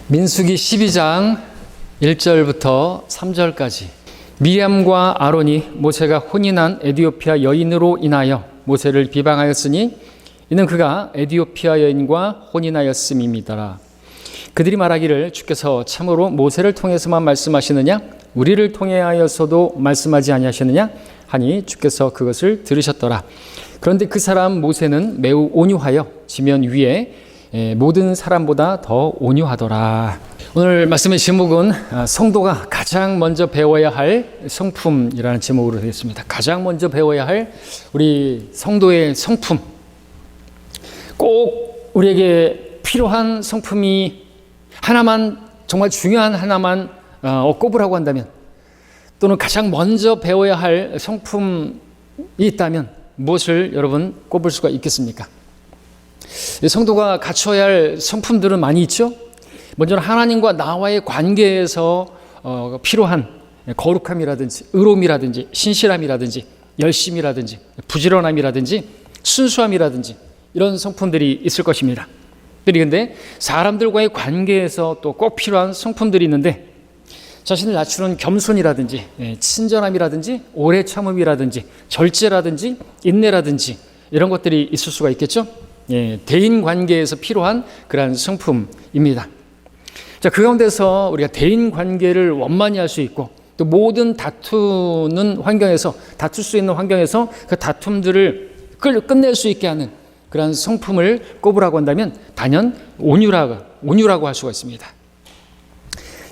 민수기 12장 1절부터 3절까지 미리암과 아론이 모세가 혼인한 에디오피아 여인으로 인하여 모세를 비방하였으니 이는 그가 에디오피아 여인과 혼인하였음이니라. 그들이 말하기를 주께서 참으로 모세를 통해서만 말씀하시느냐 우리를 통하여서도 말씀하지 아니하셨느냐 하니 주께서 그것을 들으셨더라. 그런데 그 사람 모세는 매우 온유하여 지면 위에 모든 사람보다 더 온유하더라. 오늘 말씀의 제목은 성도가 가장 먼저 배워야 할 성품이라는 제목으로 되겠습니다. 가장 먼저 배워야 할 우리 성도의 성품. 꼭 우리에게 필요한 성품이 하나만, 정말 중요한 하나만 꼽으라고 한다면, 또는 가장 먼저 배워야 할 성품이 있다면 무엇을 여러분 꼽을 수가 있겠습니까? 성도가 갖춰야 할 성품들은 많이 있죠. 먼저는 하나님과 나와의 관계에서 필요한 거룩함이라든지 의로움이라든지 신실함이라든지 열심이라든지 부지런함이라든지 순수함이라든지 이런 성품들이 있을 것입니다. 그런데 사람들과의 관계에서 또 꼭 필요한 성품들이 있는데, 자신을 낮추는 겸손이라든지 친절함이라든지 오래 참음이라든지 절제라든지 인내라든지 이런 것들이 있을 수가 있겠죠. 대인 관계에서 필요한 그러한 성품입니다. 자, 그 가운데서 우리가 대인 관계를 원만히 할 수 있고, 또 모든 다투는 환경에서, 다툴 수 있는 환경에서 그 다툼들을 끝낼 수 있게 하는 그러한 성품을 꼽으라고 한다면 단연 온유라고 할 수가 있습니다.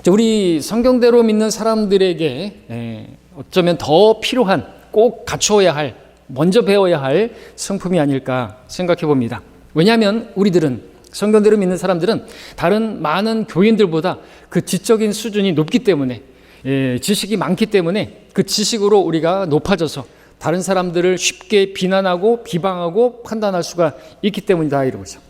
자, 우리 성경대로 믿는 사람들에게 어쩌면 더 필요한, 꼭 갖추어야 할, 먼저 배워야 할 성품이 아닐까 생각해 봅니다. 왜냐하면 우리들은, 성경대로 믿는 사람들은 다른 많은 교인들보다 그 지적인 수준이 높기 때문에, 지식이 많기 때문에 그 지식으로 우리가 높아져서 다른 사람들을 쉽게 비난하고 비방하고 판단할 수가 있기 때문이다, 이러고죠.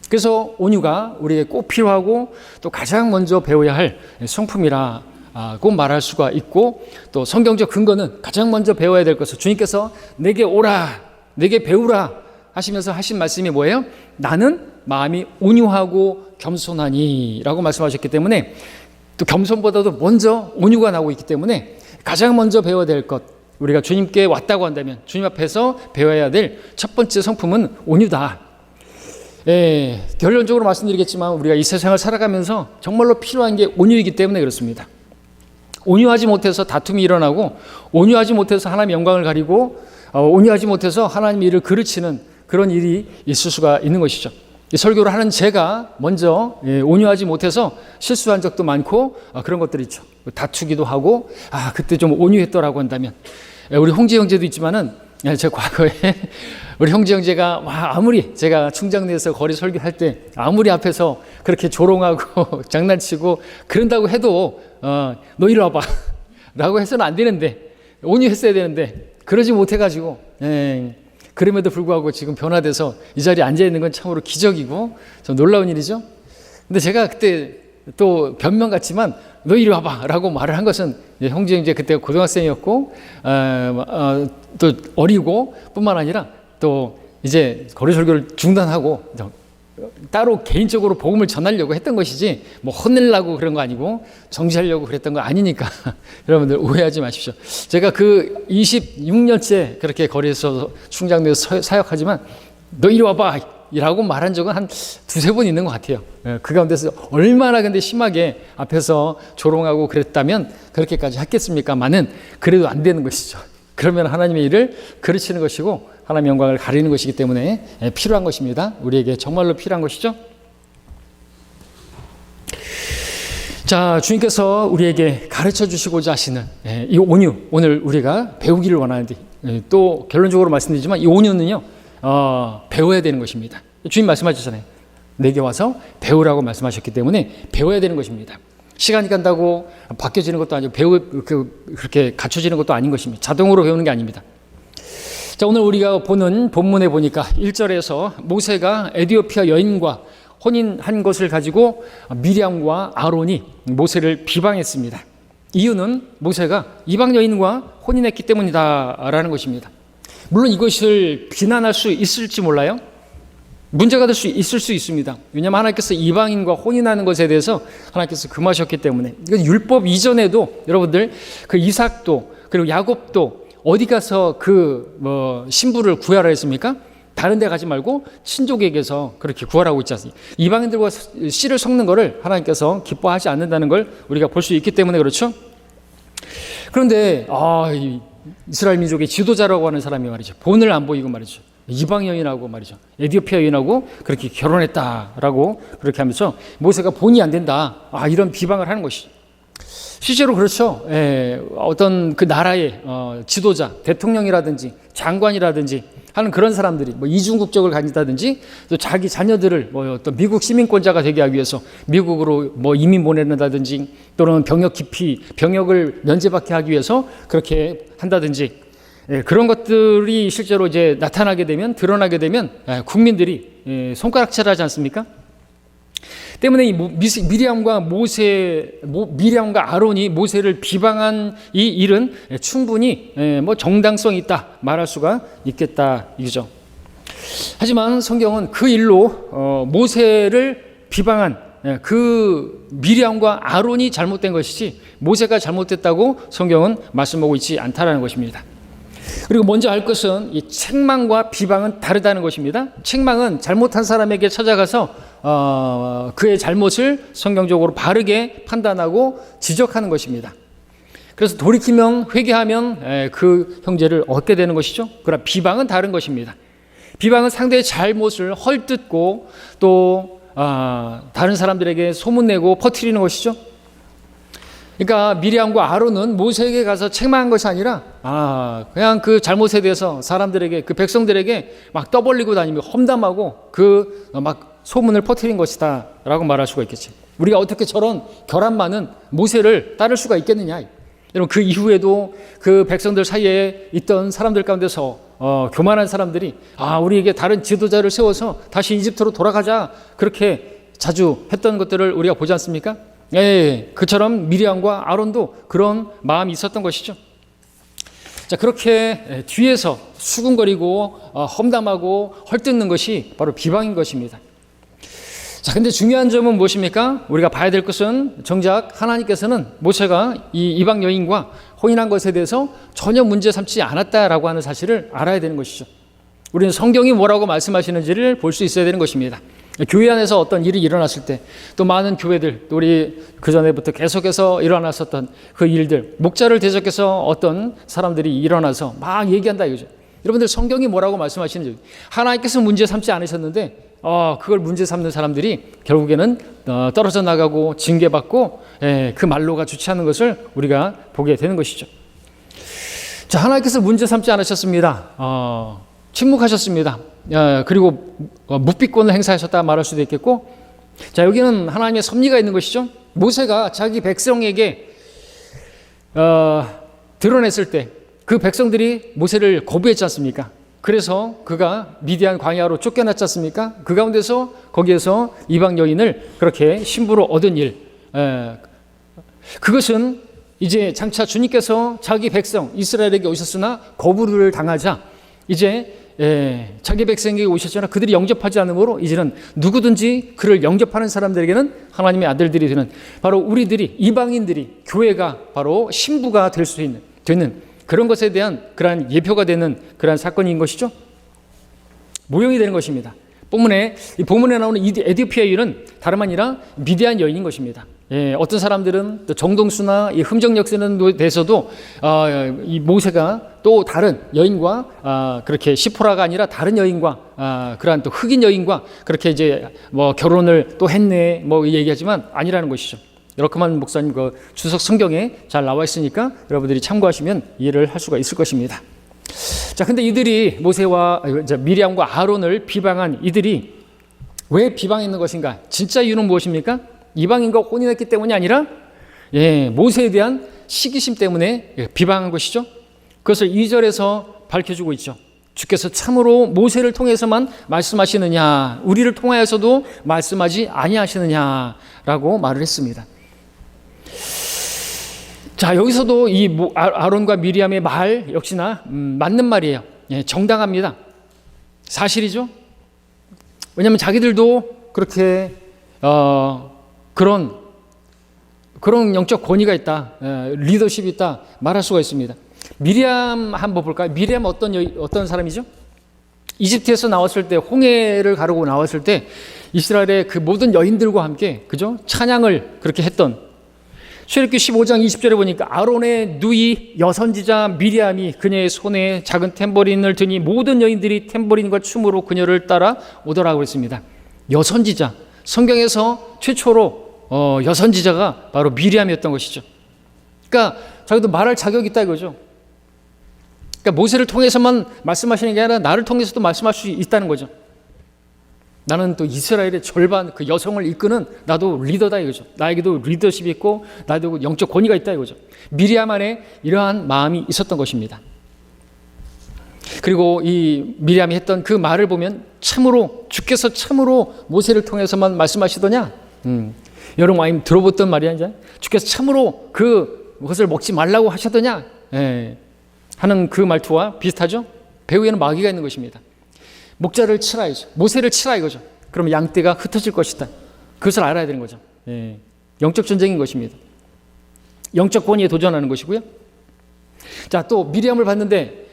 그래서 온유가 우리에게 꼭 필요하고 또 가장 먼저 배워야 할 성품이라고 말할 수가 있고, 또 성경적 근거는 가장 먼저 배워야 될 것을 주님께서 내게 오라, 내게 배우라 하시면서 하신 말씀이 뭐예요? 나는 마음이 온유하고 겸손하니 라고 말씀하셨기 때문에, 또 겸손보다도 먼저 온유가 나오고 있기 때문에 가장 먼저 배워야 될 것, 우리가 주님께 왔다고 한다면 주님 앞에서 배워야 될 첫 번째 성품은 온유다. 결론적으로 말씀드리겠지만 우리가 이 세상을 살아가면서 정말로 필요한 게 온유이기 때문에 그렇습니다. 온유하지 못해서 다툼이 일어나고, 온유하지 못해서 하나님의 영광을 가리고, 온유하지 못해서 하나님의 일을 그르치는 그런 일이 있을 수가 있는 것이죠. 설교를 하는 제가 먼저 온유하지 못해서 실수한 적도 많고 그런 것들이 있죠. 다투기도 하고, 그때 좀 온유했더라고 한다면, 우리 홍재 형제도 있지만은 제 과거에 우리 형제가 아무리 제가 충장로에서 거리 설교할 때 아무리 앞에서 그렇게 조롱하고 장난치고 그런다고 해도 너 이리 와봐 라고 해서는 안 되는데, 온유했어야 되는데 그러지 못해가지고, 그럼에도 불구하고 지금 변화돼서 이 자리에 앉아있는 건 참으로 기적이고 좀 놀라운 일이죠. 근데 제가 그때 또 변명 같지만 너 이리 와봐 라고 말을 한 것은, 형제 그때가 고등학생이었고 또 어리고 뿐만 아니라 또 이제 거리 설교를 중단하고 따로 개인적으로 복음을 전하려고 했던 것이지, 뭐 혼내려고 그런 거 아니고 정지하려고 그랬던 거 아니니까 여러분들 오해하지 마십시오. 제가 그 26년째 그렇게 거리에서 충장로에서 사역하지만 너 이리 와봐 라고 말한 적은 한 두세 번 있는 것 같아요. 그 가운데서 얼마나 근데 심하게 앞에서 조롱하고 그랬다면 그렇게까지 했겠습니까마는 그래도 안 되는 것이죠. 그러면 하나님의 일을 그르치는 것이고 하나님의 영광을 가리는 것이기 때문에 필요한 것입니다. 우리에게 정말로 필요한 것이죠. 자, 주님께서 우리에게 가르쳐 주시고자 하시는 이 온유, 오늘 우리가 배우기를 원하는데, 또 결론적으로 말씀드리지만 이 온유는요, 배워야 되는 것입니다. 주님 말씀하셨잖아요. 내게 와서 배우라고 말씀하셨기 때문에 배워야 되는 것입니다. 시간이 간다고 바뀌어지는 것도 아니고 그렇게 갖춰지는 것도 아닌 것입니다. 자동으로 배우는 게 아닙니다. 자, 오늘 우리가 보는 본문에 보니까 1절에서 모세가 에디오피아 여인과 혼인한 것을 가지고 미리암과 아론이 모세를 비방했습니다. 이유는 모세가 이방 여인과 혼인했기 때문이다라는 것입니다. 물론 이것을 비난할 수 있을지 몰라요. 문제가 될 수 있을 수 있습니다. 왜냐하면 하나님께서 이방인과 혼인하는 것에 대해서 하나님께서 금하셨기 때문에. 이건 율법 이전에도 여러분들 그 이삭도 그리고 야곱도 어디 가서 그 신부를 구하라 했습니까? 다른 데 가지 말고 친족에게서 그렇게 구하라고 있지 않습니까? 이방인들과 씨를 섞는 것을 하나님께서 기뻐하지 않는다는 걸 우리가 볼 수 있기 때문에 그렇죠. 그런데 이스라엘 민족의 지도자라고 하는 사람이 말이죠, 본을 안 보이고 말이죠, 이방 여인하고 말이죠, 에티오피아 여인하고 그렇게 결혼했다라고 그렇게 하면서 모세가 본이 안 된다, 이런 비방을 하는 것이죠. 실제로 그렇죠. 어떤 그 나라의 지도자, 대통령이라든지 장관이라든지 하는 그런 사람들이 이중 국적을 가진다든지 또 자기 자녀들을 어떤 미국 시민권자가 되게 하기 위해서 미국으로 이민 보내는다든지 또는 병역을 면제받게 하기 위해서 그렇게 한다든지 그런 것들이 실제로 이제 나타나게 되면, 드러나게 되면 국민들이 손가락질하지 않습니까? 때문에 이 미리암과 아론이 모세를 비방한 이 일은 충분히 정당성이 있다 말할 수가 있겠다 이거죠. 하지만 성경은 그 일로 모세를 비방한 그 미리암과 아론이 잘못된 것이지 모세가 잘못됐다고 성경은 말씀하고 있지 않다라는 것입니다. 그리고 먼저 알 것은 이 책망과 비방은 다르다는 것입니다. 책망은 잘못한 사람에게 찾아가서 그의 잘못을 성경적으로 바르게 판단하고 지적하는 것입니다. 그래서 돌이키면, 회개하면 그 형제를 얻게 되는 것이죠. 그러나 비방은 다른 것입니다. 비방은 상대의 잘못을 헐뜯고 또 다른 사람들에게 소문내고 퍼뜨리는 것이죠. 그러니까 미리암과 아론은 모세에게 가서 책망한 것이 아니라 그냥 그 잘못에 대해서 사람들에게, 그 백성들에게 막 떠벌리고 다니며 험담하고 막 소문을 퍼뜨린 것이다 라고 말할 수가 있겠지. 우리가 어떻게 저런 결함 많은 모세를 따를 수가 있겠느냐. 여러분, 그 이후에도 그 백성들 사이에 있던 사람들 가운데서 교만한 사람들이 우리에게 다른 지도자를 세워서 다시 이집트로 돌아가자, 그렇게 자주 했던 것들을 우리가 보지 않습니까? 그처럼 미리암과 아론도 그런 마음이 있었던 것이죠. 자, 그렇게 뒤에서 수군거리고 험담하고 헐뜯는 것이 바로 비방인 것입니다. 자, 근데 중요한 점은 무엇입니까? 우리가 봐야 될 것은 정작 하나님께서는 모세가 이 이방 여인과 혼인한 것에 대해서 전혀 문제 삼지 않았다라고 하는 사실을 알아야 되는 것이죠. 우리는 성경이 뭐라고 말씀하시는지를 볼 수 있어야 되는 것입니다. 교회 안에서 어떤 일이 일어났을 때, 또 많은 교회들, 또 우리 그전에부터 계속해서 일어났었던 그 일들, 목자를 대적해서 어떤 사람들이 일어나서 막 얘기한다 이거죠. 여러분들, 성경이 뭐라고 말씀하시는지, 하나님께서 문제 삼지 않으셨는데 그걸 문제 삼는 사람들이 결국에는 떨어져 나가고 징계받고 그 말로가 주체하는 것을 우리가 보게 되는 것이죠. 자, 하나님께서 문제 삼지 않으셨습니다. 침묵하셨습니다. 그리고 묵비권을 행사하셨다 말할 수도 있겠고, 자, 여기는 하나님의 섭리가 있는 것이죠. 모세가 자기 백성에게 드러냈을 때 그 백성들이 모세를 거부했지 않습니까? 그래서 그가 미디안 광야로 쫓겨났지 않습니까? 그 가운데서 거기에서 이방 여인을 그렇게 신부로 얻은 일, 그것은 이제 장차 주님께서 자기 백성 이스라엘에게 오셨으나 거부를 당하자 이제 자기 백성에게 오셨잖아. 그들이 영접하지 않으므로 이제는 누구든지 그를 영접하는 사람들에게는 하나님의 아들들이 되는, 바로 우리들이, 이방인들이, 교회가 바로 신부가 될 수 되는 그런 것에 대한 그러한 예표가 되는 그러한 사건인 것이죠. 모형이 되는 것입니다. 이 본문에 나오는 에티오피아 여인은 다름 아니라 미디안 여인인 것입니다. 어떤 사람들은 또 정동수나 이 흠정 역사는 대해서도 이 모세가 또 다른 여인과 그렇게 시포라가 아니라 다른 여인과 그러한 또 흑인 여인과 그렇게 이제 결혼을 또 했네 얘기하지만 아니라는 것이죠. 러크만 목사님 그 주석 성경에 잘 나와 있으니까 여러분들이 참고하시면 이해를 할 수가 있을 것입니다. 자, 근데 이들이 모세와 미리암과 아론을 비방한 이들이 왜 비방했는 것인가? 진짜 이유는 무엇입니까? 이방인과 혼인했기 때문이 아니라 모세에 대한 시기심 때문에 비방한 것이죠. 그것을 2절에서 밝혀주고 있죠. 주께서 참으로 모세를 통해서만 말씀하시느냐, 우리를 통하여서도 말씀하지 아니하시느냐라고 말을 했습니다. 자, 여기서도 이 아론과 미리암의 말 역시나 맞는 말이에요. 정당합니다. 사실이죠. 왜냐하면 자기들도 그렇게 그런 영적 권위가 있다, 리더십이 있다 말할 수가 있습니다. 미리암 한번 볼까요? 미리암 어떤 사람이죠? 이집트에서 나왔을 때, 홍해를 가르고 나왔을 때 이스라엘의 그 모든 여인들과 함께, 그죠? 찬양을 그렇게 했던, 출애굽기 15장 20절에 보니까 아론의 누이 여선지자 미리암이 그녀의 손에 작은 탬버린을 드니 모든 여인들이 탬버린과 춤으로 그녀를 따라 오더라고 했습니다. 여선지자, 성경에서 최초로 여선지자가 바로 미리암이었던 것이죠. 그러니까 자기도 말할 자격이 있다 이거죠. 그러니까 모세를 통해서만 말씀하시는 게 아니라 나를 통해서도 말씀할 수 있다는 거죠. 나는 또 이스라엘의 절반 그 여성을 이끄는 나도 리더다 이거죠. 나에게도 리더십이 있고 나에게도 영적 권위가 있다 이거죠. 미리암 안에 이러한 마음이 있었던 것입니다. 그리고 이 미리암이 했던 그 말을 보면 참으로 주께서 참으로 모세를 통해서만 말씀하시더냐? 여러분 많이 들어봤던 말이 아니잖아요. 주께서 참으로 그것을 먹지 말라고 하셨더냐? 하는 그 말투와 비슷하죠. 배후에는 마귀가 있는 것입니다. 목자를 치라 이거죠. 모세를 치라 이거죠. 그러면 양떼가 흩어질 것이다. 그것을 알아야 되는 거죠. 영적 전쟁인 것입니다. 영적 권위에 도전하는 것이고요. 자, 또 미리암을 봤는데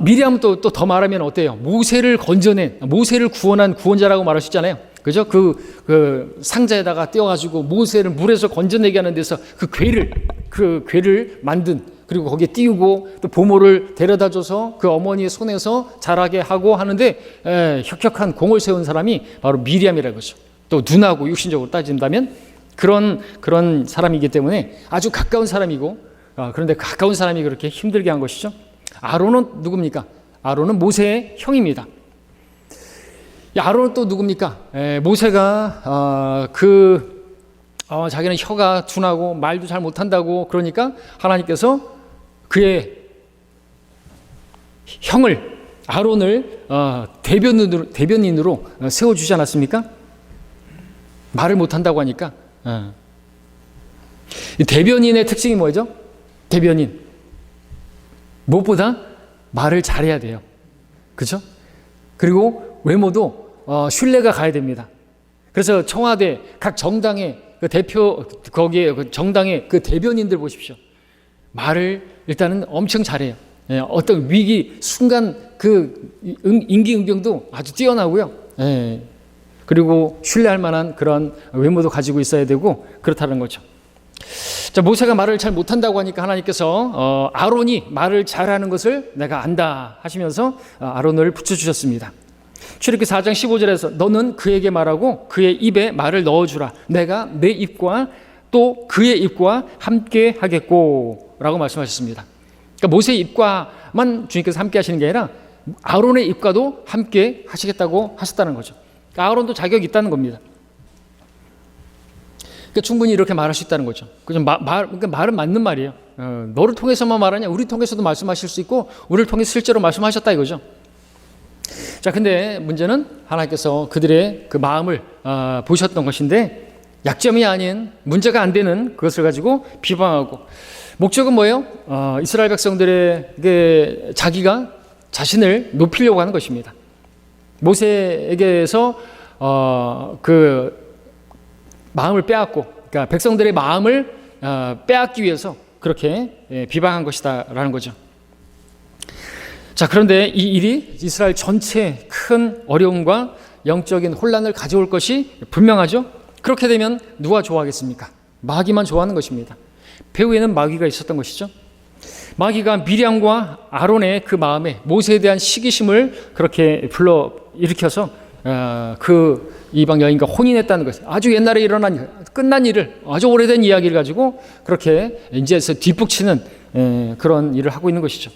미리암은 또 더 말하면 어때요? 모세를 건져낸, 모세를 구원한 구원자라고 말할 수 있잖아요. 그죠? 그 상자에다가 띄워가지고 모세를 물에서 건져내게 하는 데서 그 궤를 만든, 그리고 거기에 띄우고 또 보모를 데려다줘서 그 어머니의 손에서 자라게 하고 하는데 혁혁한 공을 세운 사람이 바로 미리암이라는 거죠. 또 눈하고 육신적으로 따진다면 그런 사람이기 때문에 아주 가까운 사람이고, 그런데 가까운 사람이 그렇게 힘들게 한 것이죠. 아론은 누굽니까? 아론은 모세의 형입니다. 아론은 또 누굽니까? 모세가 자기는 혀가 둔하고 말도 잘 못한다고, 그러니까 하나님께서 그의 형을 아론을 대변인으로 세워주지 않았습니까? 말을 못한다고 하니까. 대변인의 특징이 뭐죠? 대변인 무엇보다 말을 잘해야 돼요. 그렇죠? 그리고 외모도 신뢰가 가야 됩니다. 그래서 청와대 각 정당의 그 대표, 거기에 그 정당의 그 대변인들 보십시오. 말을 일단은 엄청 잘해요. 어떤 위기 순간 그 임기응변도 아주 뛰어나고요. 그리고 신뢰할 만한 그런 외모도 가지고 있어야 되고 그렇다는 거죠. 자, 모세가 말을 잘 못한다고 하니까 하나님께서 아론이 말을 잘하는 것을 내가 안다 하시면서 아론을 붙여주셨습니다. 출애굽기 4장 15절에서 너는 그에게 말하고 그의 입에 말을 넣어주라. 내가 내 입과 또 그의 입과 함께 하겠고 라고 말씀하셨습니다. 그러니까 모세의 입과만 주님께서 함께 하시는 게 아니라 아론의 입과도 함께 하시겠다고 하셨다는 거죠. 그러니까 아론도 자격이 있다는 겁니다. 그러니까 충분히 이렇게 말할 수 있다는 거죠. 그러니까 말은 맞는 말이에요. 너를 통해서만 말하냐? 우리 통해서도 말씀하실 수 있고 우리를 통해 실제로 말씀하셨다 이거죠. 자, 근데 문제는 하나님께서 그들의 그 마음을 보셨던 것인데 약점이 아닌, 문제가 안 되는 그것을 가지고 비방하고, 목적은 뭐예요? 이스라엘 백성들에게 자기가 자신을 높이려고 하는 것입니다. 모세에게서 그 마음을 빼앗고, 그러니까 백성들의 마음을 빼앗기 위해서 그렇게 비방한 것이다라는 거죠. 자, 그런데 이 일이 이스라엘 전체에 큰 어려움과 영적인 혼란을 가져올 것이 분명하죠. 그렇게 되면 누가 좋아하겠습니까? 마귀만 좋아하는 것입니다. 배후에는 마귀가 있었던 것이죠. 마귀가 미리암과 아론의 그 마음에 모세에 대한 시기심을 그렇게 일으켜서 그 이방 여인과 혼인했다는 것을, 아주 옛날에 끝난 일을, 아주 오래된 이야기를 가지고 그렇게 이제서 뒷북치는 그런 일을 하고 있는 것이죠.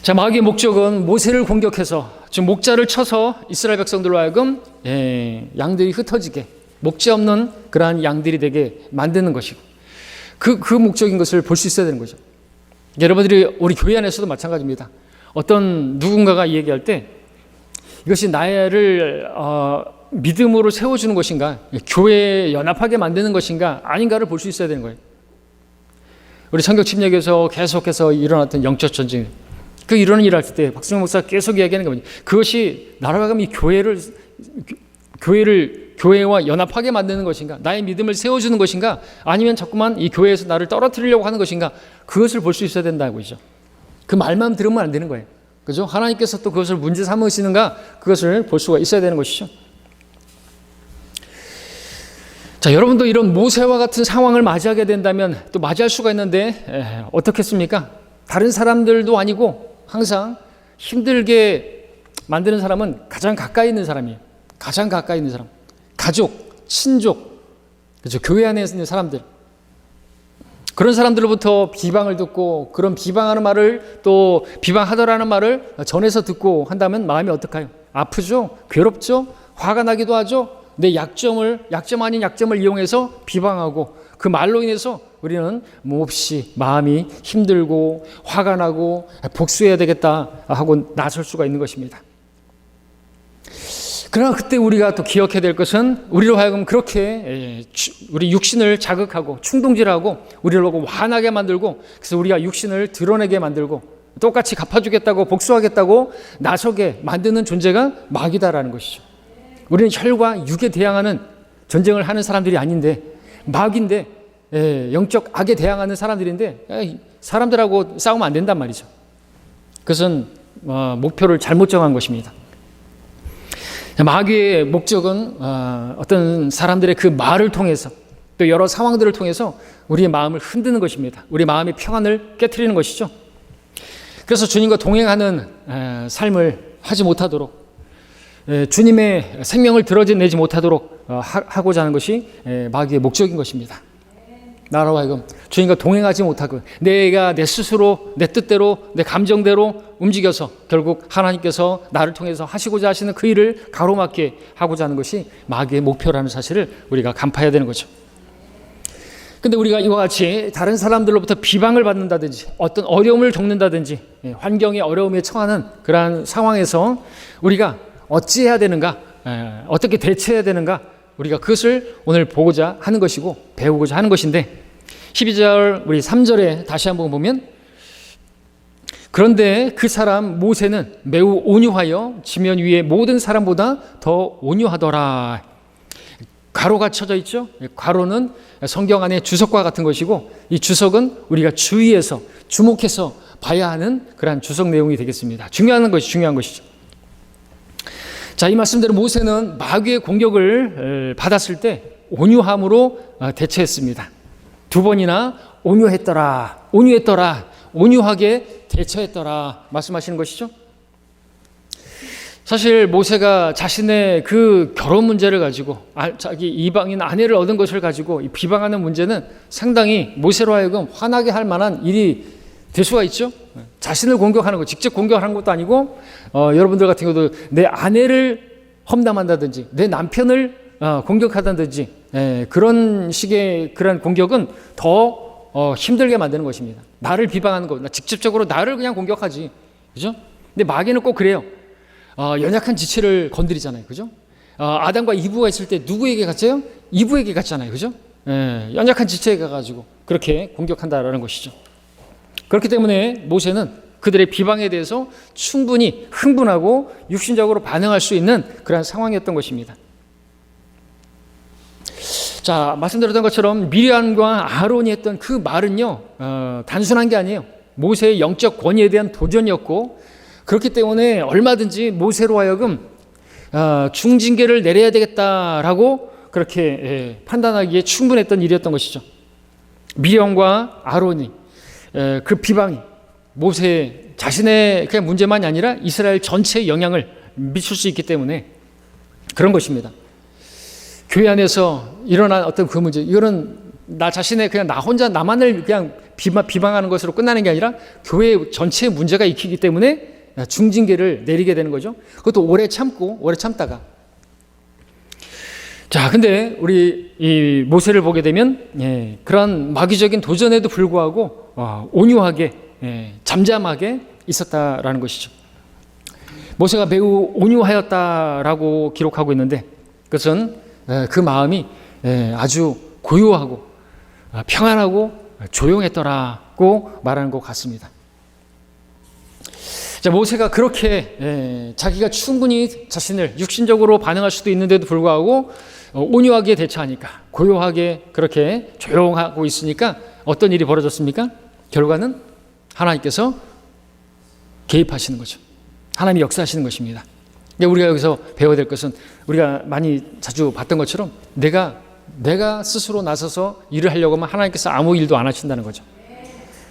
자, 마귀의 목적은 모세를 공격해서, 즉 목자를 쳐서 이스라엘 백성들로 하여금 양들이 흩어지게, 목자 없는 그러한 양들이 되게 만드는 것이고, 그 목적인 것을 볼 수 있어야 되는 거죠. 여러분들이 우리 교회 안에서도 마찬가지입니다. 어떤 누군가가 얘기할 때 이것이 나를 믿음으로 세워주는 것인가, 교회에 연합하게 만드는 것인가 아닌가를 볼 수 있어야 되는 거예요. 우리 성경 침략에서 계속해서 일어났던 영적 전쟁, 그 이런 일을 할 때 박승용 목사가 계속 이야기하는 게 뭐냐, 그것이 나라가 가면 이 교회와 연합하게 만드는 것인가, 나의 믿음을 세워주는 것인가, 아니면 자꾸만 이 교회에서 나를 떨어뜨리려고 하는 것인가, 그것을 볼 수 있어야 된다고 이죠. 그 말만 들으면 안 되는 거예요. 그죠? 하나님께서 또 그것을 문제 삼으시는가, 그것을 볼 수가 있어야 되는 것이죠. 자, 여러분도 이런 모세와 같은 상황을 맞이하게 된다면 또 맞이할 수가 있는데 어떻겠습니까? 다른 사람들도 아니고 항상 힘들게 만드는 사람은 가장 가까이 있는 사람이에요. 가장 가까이 있는 사람, 가족, 친족, 그렇죠? 교회 안에 있는 사람들, 그런 사람들로부터 비방을 듣고 그런 비방하는 말을 또 비방하더라는 말을 전해서 듣고 한다면 마음이 어떡해요? 아프죠? 괴롭죠? 화가 나기도 하죠? 내 약점 아닌 약점을 이용해서 비방하고 그 말로 인해서 우리는 몹시 마음이 힘들고 화가 나고 복수해야 되겠다 하고 나설 수가 있는 것입니다. 그러나 그때 우리가 또 기억해야 될 것은 우리로 하여금 그렇게 우리 육신을 자극하고 충동질하고 우리를 보고 화나게 만들고, 그래서 우리가 육신을 드러내게 만들고 똑같이 갚아주겠다고 복수하겠다고 나서게 만드는 존재가 마귀다라는 것이죠. 우리는 혈과 육에 대항하는 전쟁을 하는 사람들이 아닌데 마귀인데, 영적 악에 대항하는 사람들인데 사람들하고 싸우면 안 된단 말이죠. 그것은 목표를 잘못 정한 것입니다. 마귀의 목적은 어떤 사람들의 그 말을 통해서 또 여러 상황들을 통해서 우리의 마음을 흔드는 것입니다. 우리 마음의 평안을 깨트리는 것이죠. 그래서 주님과 동행하는 삶을 하지 못하도록, 주님의 생명을 드러내지 못하도록 하고자 하는 것이 마귀의 목적인 것입니다. 나로 하여금 주님과 동행하지 못하고 내가 내 스스로 내 뜻대로 내 감정대로 움직여서 결국 하나님께서 나를 통해서 하시고자 하시는 그 일을 가로막게 하고자 하는 것이 마귀의 목표라는 사실을 우리가 간파해야 되는 거죠. 근데 우리가 이와 같이 다른 사람들로부터 비방을 받는다든지 어떤 어려움을 겪는다든지 환경의 어려움에 처하는 그러한 상황에서 우리가 어찌해야 되는가, 어떻게 대처해야 되는가, 우리가 그것을 오늘 보고자 하는 것이고 배우고자 하는 것인데, 12절 우리 3절에 다시 한번 보면, 그런데 그 사람 모세는 매우 온유하여 지면 위의 모든 사람보다 더 온유하더라. 괄호가 쳐져 있죠. 괄호는 성경 안에 주석과 같은 것이고, 이 주석은 우리가 주의해서 주목해서 봐야 하는 그러한 주석 내용이 되겠습니다. 중요한 것이죠. 자, 이 말씀대로 모세는 마귀의 공격을 받았을 때 온유함으로 대처했습니다. 2번이나 온유했더라, 온유하게 대처했더라 말씀하시는 것이죠. 사실 모세가 자신의 그 결혼 문제를 가지고 자기 이방인 아내를 얻은 것을 가지고 비방하는 문제는 상당히 모세로 하여금 화나게 할 만한 일이 될 수가 있죠. 자신을 공격하는 것, 직접 공격하는 것도 아니고 여러분들 같은 경우도 내 아내를 험담한다든지 내 남편을 공격하다든지 그런 식의 그런 공격은 더 힘들게 만드는 것입니다. 나를 비방하는 것, 직접적으로 나를 그냥 공격하지, 그죠? 근데 마귀는 꼭 그래요. 연약한 지체를 건드리잖아요, 그죠? 아담과 이브가 있을 때 누구에게 갔어요? 이브에게 갔잖아요, 그죠? 연약한 지체에 가가지고 그렇게 공격한다라는 것이죠. 그렇기 때문에 모세는 그들의 비방에 대해서 충분히 흥분하고 육신적으로 반응할 수 있는 그런 상황이었던 것입니다. 자, 말씀드렸던 것처럼 미리암과 아론이 했던 그 말은요, 단순한 게 아니에요. 모세의 영적 권위에 대한 도전이었고, 그렇기 때문에 얼마든지 모세로 하여금 중징계를 내려야 되겠다라고 그렇게 판단하기에 충분했던 일이었던 것이죠. 미리암과 아론이 그 비방이 모세 자신의 그냥 문제만이 아니라 이스라엘 전체에 영향을 미칠 수 있기 때문에 그런 것입니다. 교회 안에서 일어난 어떤 그 문제, 이거는 나 자신의 그냥 나 혼자 나만을 그냥 비방하는 것으로 끝나는 게 아니라 교회 전체에 문제가 있기 때문에 중징계를 내리게 되는 거죠. 그것도 오래 참다가. 자, 근데 우리 이 모세를 보게 되면 그런 마귀적인 도전에도 불구하고 온유하게, 잠잠하게 있었다라는 것이죠. 모세가 매우 온유하였다라고 기록하고 있는데, 그것은 그 마음이 아주 고요하고 평안하고 조용했더라고 말하는 것 같습니다. 자, 모세가 그렇게 자기가 충분히 자신을 육신적으로 반응할 수도 있는데도 불구하고 온유하게 대처하니까, 고요하게 그렇게 조용하고 있으니까 어떤 일이 벌어졌습니까? 결과는 하나님께서 개입하시는 거죠. 하나님이 역사하시는 것입니다. 우리가 여기서 배워야 될 것은, 우리가 많이 자주 봤던 것처럼 내가 스스로 나서서 일을 하려고 하면 하나님께서 아무 일도 안 하신다는 거죠.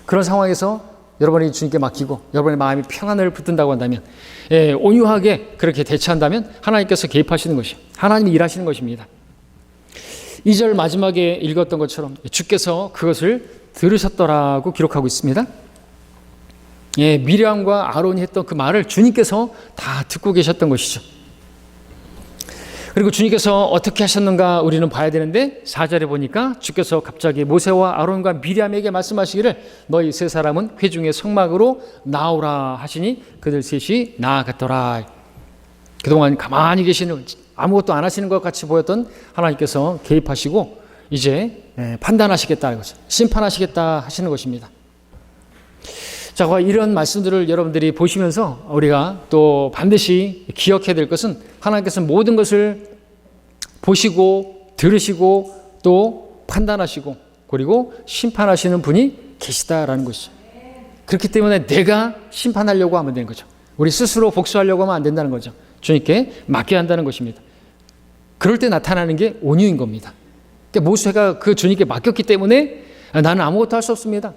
그런 상황에서 여러분이 주님께 맡기고 여러분의 마음이 평안을 붙든다고 한다면, 온유하게 그렇게 대처한다면 하나님께서 개입하시는 것이, 하나님이 일하시는 것입니다. 2절 마지막에 읽었던 것처럼 주께서 그것을 들으셨더라고 기록하고 있습니다. 미리암과 아론이 했던 그 말을 주님께서 다 듣고 계셨던 것이죠. 그리고 주님께서 어떻게 하셨는가 우리는 봐야 되는데, 4절에 보니까 주께서 갑자기 모세와 아론과 미리암에게 말씀하시기를 너희 세 사람은 회중의 성막으로 나오라 하시니 그들 셋이 나아갔더라. 그동안 가만히 계시는, 아무것도 안 하시는 것 같이 보였던 하나님께서 개입하시고 이제 판단하시겠다는 거죠. 심판하시겠다 하시는 것입니다. 자, 이런 말씀들을 여러분들이 보시면서 우리가 또 반드시 기억해야 될 것은, 하나님께서는 모든 것을 보시고 들으시고 또 판단하시고 그리고 심판하시는 분이 계시다라는 것이죠. 그렇기 때문에 내가 심판하려고 하면 되는 거죠. 우리 스스로 복수하려고 하면 안 된다는 거죠. 주님께 맡겨야 한다는 것입니다. 그럴 때 나타나는 게 온유인 겁니다. 그러니까 모세가 그 주님께 맡겼기 때문에 나는 아무것도 할 수 없습니다.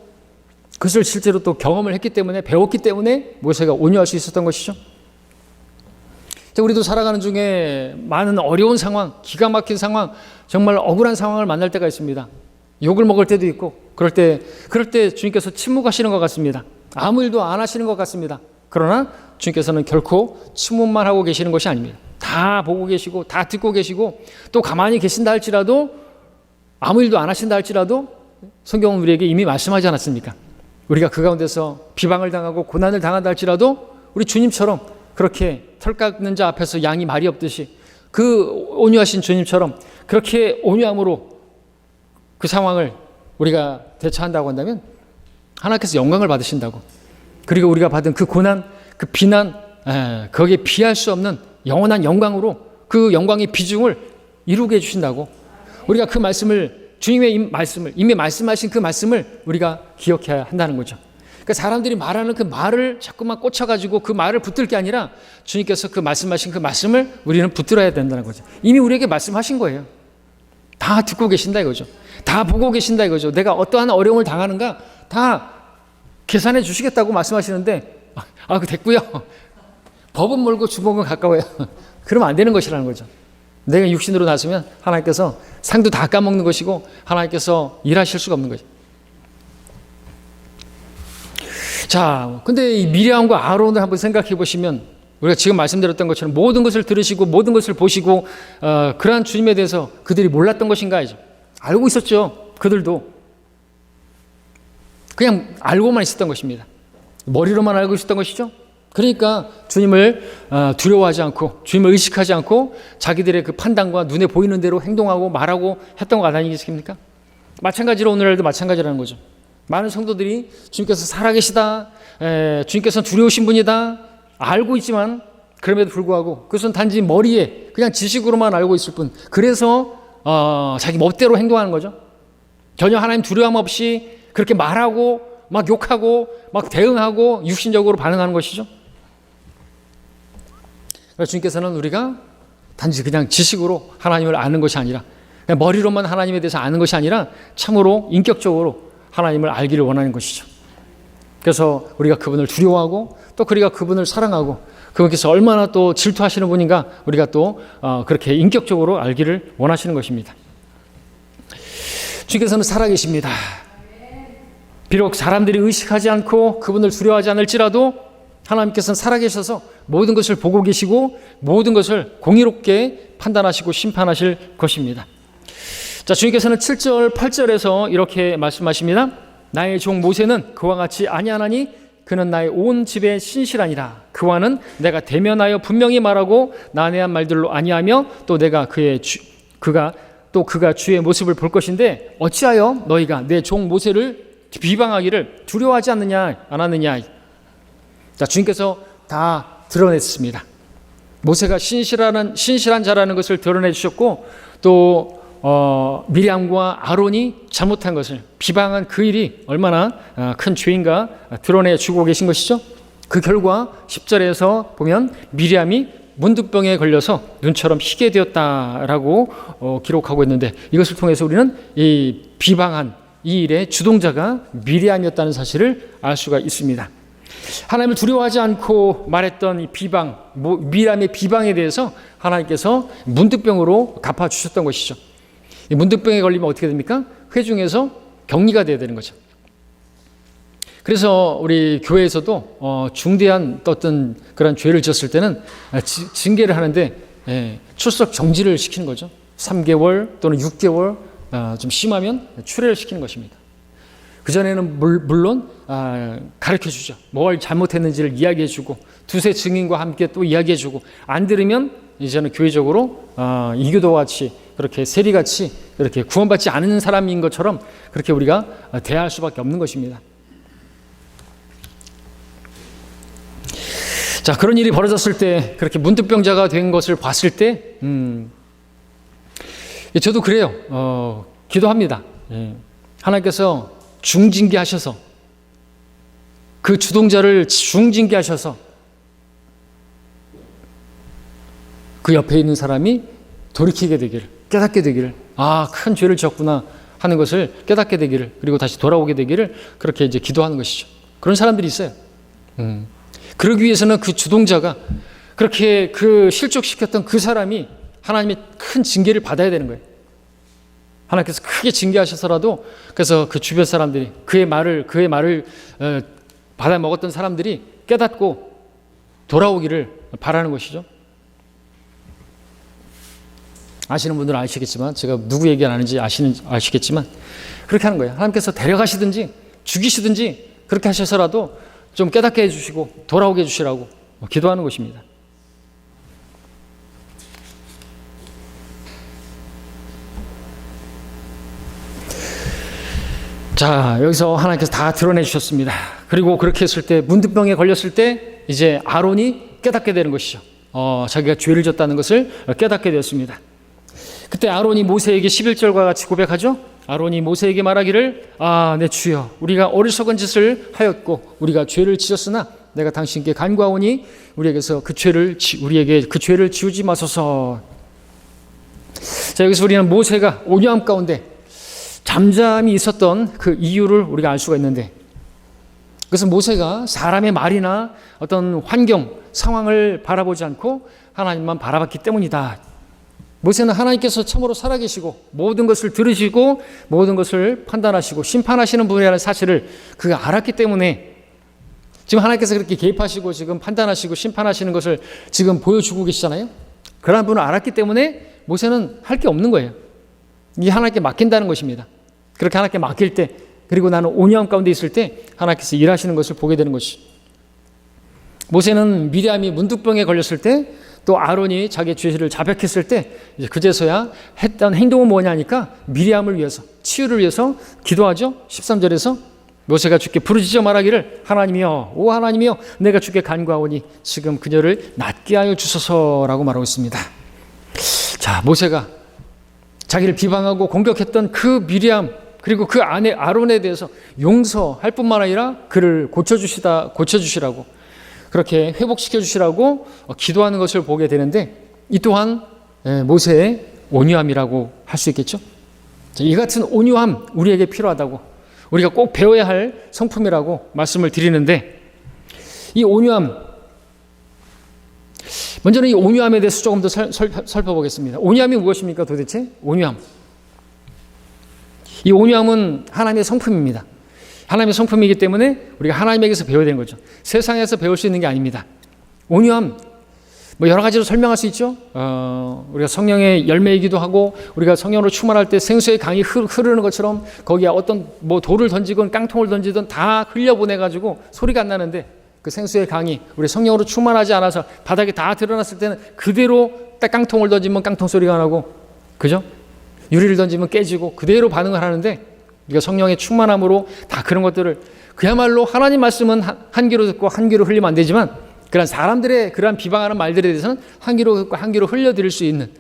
그것을 실제로 또 경험을 했기 때문에, 배웠기 때문에 모세가 온유할 수 있었던 것이죠. 우리도 살아가는 중에 많은 어려운 상황, 기가 막힌 상황, 정말 억울한 상황을 만날 때가 있습니다. 욕을 먹을 때도 있고, 그럴 때 주님께서 침묵하시는 것 같습니다. 아무 일도 안 하시는 것 같습니다. 그러나 주님께서는 결코 침묵만 하고 계시는 것이 아닙니다. 다 보고 계시고 다 듣고 계시고, 또 가만히 계신다 할지라도, 아무 일도 안 하신다 할지라도 성경은 우리에게 이미 말씀하지 않았습니까? 우리가 그 가운데서 비방을 당하고 고난을 당한다 할지라도 우리 주님처럼 그렇게 털 깎는 자 앞에서 양이 말이 없듯이, 그 온유하신 주님처럼 그렇게 온유함으로 그 상황을 우리가 대처한다고 한다면 하나님께서 영광을 받으신다고, 그리고 우리가 받은 그 고난, 그 비난, 거기에 비할 수 없는 영원한 영광으로 그 영광의 비중을 이루게 해주신다고, 우리가 그 말씀을, 주님의 말씀을, 이미 말씀하신 그 말씀을 우리가 기억해야 한다는 거죠. 그러니까 사람들이 말하는 그 말을 자꾸만 꽂혀가지고 그 말을 붙들 게 아니라 주님께서 그 말씀하신 그 말씀을 우리는 붙들어야 된다는 거죠. 이미 우리에게 말씀하신 거예요. 다 듣고 계신다 이거죠. 다 보고 계신다 이거죠. 내가 어떠한 어려움을 당하는가 다 계산해 주시겠다고 말씀하시는데, 그 됐고요. 법은 멀고 주먹은 가까워요. 그러면 안 되는 것이라는 거죠. 내가 육신으로 나서면 하나님께서 상도 다 까먹는 것이고 하나님께서 일하실 수가 없는 거죠. 자, 근데 이 미리암과 아론을 한번 생각해 보시면, 우리가 지금 말씀드렸던 것처럼 모든 것을 들으시고 모든 것을 보시고 그러한 주님에 대해서 그들이 몰랐던 것인가 하죠. 알고 있었죠. 그들도 그냥 알고만 있었던 것입니다. 머리로만 알고 있었던 것이죠. 그러니까 주님을 두려워하지 않고 주님을 의식하지 않고 자기들의 그 판단과 눈에 보이는 대로 행동하고 말하고 했던 거 아니겠습니까? 마찬가지로 오늘날도 마찬가지라는 거죠. 많은 성도들이 주님께서 살아계시다, 주님께서는 두려우신 분이다 알고 있지만, 그럼에도 불구하고 그것은 단지 머리에 그냥 지식으로만 알고 있을 뿐, 그래서 자기 멋대로 행동하는 거죠. 전혀 하나님 두려움 없이 그렇게 말하고 막 욕하고 막 대응하고 육신적으로 반응하는 것이죠. 그래서 주님께서는 우리가 단지 그냥 지식으로 하나님을 아는 것이 아니라, 그냥 머리로만 하나님에 대해서 아는 것이 아니라 참으로 인격적으로 하나님을 알기를 원하는 것이죠. 그래서 우리가 그분을 두려워하고 또 우리가 그분을 사랑하고 그분께서 얼마나 또 질투하시는 분인가 우리가 또 그렇게 인격적으로 알기를 원하시는 것입니다. 주님께서는 살아계십니다. 비록 사람들이 의식하지 않고 그분을 두려워하지 않을지라도 하나님께서는 살아계셔서 모든 것을 보고 계시고 모든 것을 공의롭게 판단하시고 심판하실 것입니다. 자, 주님께서는 7절, 8절에서 이렇게 말씀하십니다. 나의 종 모세는 그와 같이 아니하나니 그는 나의 온 집에 신실하니라. 그와는 내가 대면하여 분명히 말하고 난해한 말들로 아니하며 또 내가 그가 주의 모습을 볼 것인데 어찌하여 너희가 내 종 모세를 비방하기를 두려워하지 않느냐 안 하느냐. 자, 주님께서 다 드러냈습니다. 모세가 신실한 자라는 것을 드러내 주셨고, 또 미리암과 아론이 잘못한 것을, 비방한 그 일이 얼마나 큰 죄인가 드러내 주고 계신 것이죠. 그 결과 10절에서 보면 미리암이 문득병에 걸려서 눈처럼 희게 되었다라고 기록하고 있는데, 이것을 통해서 우리는 이 비방한 이 일의 주동자가 미리암이었다는 사실을 알 수가 있습니다. 하나님을 두려워하지 않고 말했던 이 비방, 미리암의 비방에 대해서 하나님께서 문득병으로 갚아주셨던 것이죠. 이 문득병에 걸리면 어떻게 됩니까? 회중에서 격리가 돼야 되는 거죠. 그래서 우리 교회에서도 중대한 어떤 그런 죄를 지었을 때는 징계를 하는데 출석 정지를 시키는 거죠. 3개월 또는 6개월, 좀 심하면 추례를 시키는 것입니다. 그전에는 물론 가르쳐 주죠. 뭘 잘못했는지를 이야기해 주고, 두세 증인과 함께 또 이야기해 주고, 안 들으면 이제는 교회적으로 이교도와 같이 그렇게 세리같이 그렇게 구원받지 않은 사람인 것처럼 그렇게 우리가 대할 수밖에 없는 것입니다. 자, 그런 일이 벌어졌을 때, 그렇게 문득병자가 된 것을 봤을 때 저도 그래요. 기도합니다. 하나님께서 중징계하셔서, 그 주동자를 중징계하셔서 그 옆에 있는 사람이 돌이키게 되기를, 깨닫게 되기를, 큰 죄를 지었구나 하는 것을 깨닫게 되기를, 그리고 다시 돌아오게 되기를, 그렇게 이제 기도하는 것이죠. 그런 사람들이 있어요. 그러기 위해서는 그 주동자가, 그렇게 그 실족시켰던 그 사람이 하나님의 큰 징계를 받아야 되는 거예요. 하나님께서 크게 징계하셔서라도, 그래서 그 주변 사람들이 그의 말을 받아 먹었던 사람들이 깨닫고 돌아오기를 바라는 것이죠. 아시는 분들은 아시겠지만, 제가 누구 얘기 안 하는지 아시겠지만 그렇게 하는 거예요. 하나님께서 데려가시든지 죽이시든지 그렇게 하셔서라도 좀 깨닫게 해주시고 돌아오게 해주시라고 기도하는 것입니다. 자, 여기서 하나님께서 다 드러내 주셨습니다. 그리고 그렇게 했을 때, 문득병에 걸렸을 때 이제 아론이 깨닫게 되는 것이죠. 자기가 죄를 졌다는 것을 깨닫게 되었습니다. 그때 아론이 모세에게 11절과 같이 고백하죠. 아론이 모세에게 말하기를, 내 주여, 우리가 어리석은 짓을 하였고 우리가 죄를 지었으나 내가 당신께 간구하오니 우리에게 그 죄를 지우지 마소서. 자, 여기서 우리는 모세가 온유함 가운데 잠잠히 있었던 그 이유를 우리가 알 수가 있는데, 그것은 모세가 사람의 말이나 어떤 환경, 상황을 바라보지 않고 하나님만 바라봤기 때문이다. 모세는 하나님께서 참으로 살아계시고 모든 것을 들으시고 모든 것을 판단하시고 심판하시는 분이라는 사실을 그가 알았기 때문에, 지금 하나님께서 그렇게 개입하시고 지금 판단하시고 심판하시는 것을 지금 보여주고 계시잖아요. 그런 분을 알았기 때문에 모세는 할 게 없는 거예요. 이게 하나님께 맡긴다는 것입니다. 그렇게 하나님께 맡길 때, 그리고 나는 온유함 가운데 있을 때 하나님께서 일하시는 것을 보게 되는 것이. 모세는 미리암이 문득병에 걸렸을 때, 또 아론이 자기의 죄를 자백했을 때, 이제 그제서야 했던 행동은 뭐냐니까 미리암을 위해서, 치유를 위해서 기도하죠. 13절에서 모세가 주께 부르짖어 말하기를, 하나님이여, 오 하나님이여, 내가 주께 간구하오니 지금 그녀를 낫게 하여 주소서라고 말하고 있습니다. 자, 모세가 자기를 비방하고 공격했던 그 미리암, 그리고 그 아내 아론에 대해서 용서할 뿐만 아니라 그를 고쳐주시라고, 그렇게 회복시켜 주시라고 기도하는 것을 보게 되는데, 이 또한 모세의 온유함이라고 할 수 있겠죠. 이 같은 온유함 우리에게 필요하다고, 우리가 꼭 배워야 할 성품이라고 말씀을 드리는데, 이 온유함, 먼저는 이 온유함에 대해서 조금 더 살펴보겠습니다. 온유함이 무엇입니까 도대체? 온유함, 이 온유함은 하나님의 성품입니다. 하나님의 성품이기 때문에 우리가 하나님에게서 배워야 되는 거죠. 세상에서 배울 수 있는 게 아닙니다. 온유함, 여러 가지로 설명할 수 있죠. 우리가 성령의 열매이기도 하고, 우리가 성령으로 충만할 때 생수의 강이 흐르는 것처럼 거기에 어떤 돌을 던지건 깡통을 던지든 다 흘려보내가지고 소리가 안 나는데, 그 생수의 강이 우리 성령으로 충만하지 않아서 바닥에 다 드러났을 때는 그대로 딱 깡통을 던지면 깡통 소리가 나고, 그죠? 유리를 던지면 깨지고 그대로 반응을 하는데, 우리가 성령의 충만함으로 다 그런 것들을 그야말로 하나님 말씀은 한 귀로 듣고 한 귀로 흘리면 안 되지만 그런 사람들의 그러한 비방하는 말들에 대해서는 한 귀로 듣고 한 귀로 흘려드릴 수 있는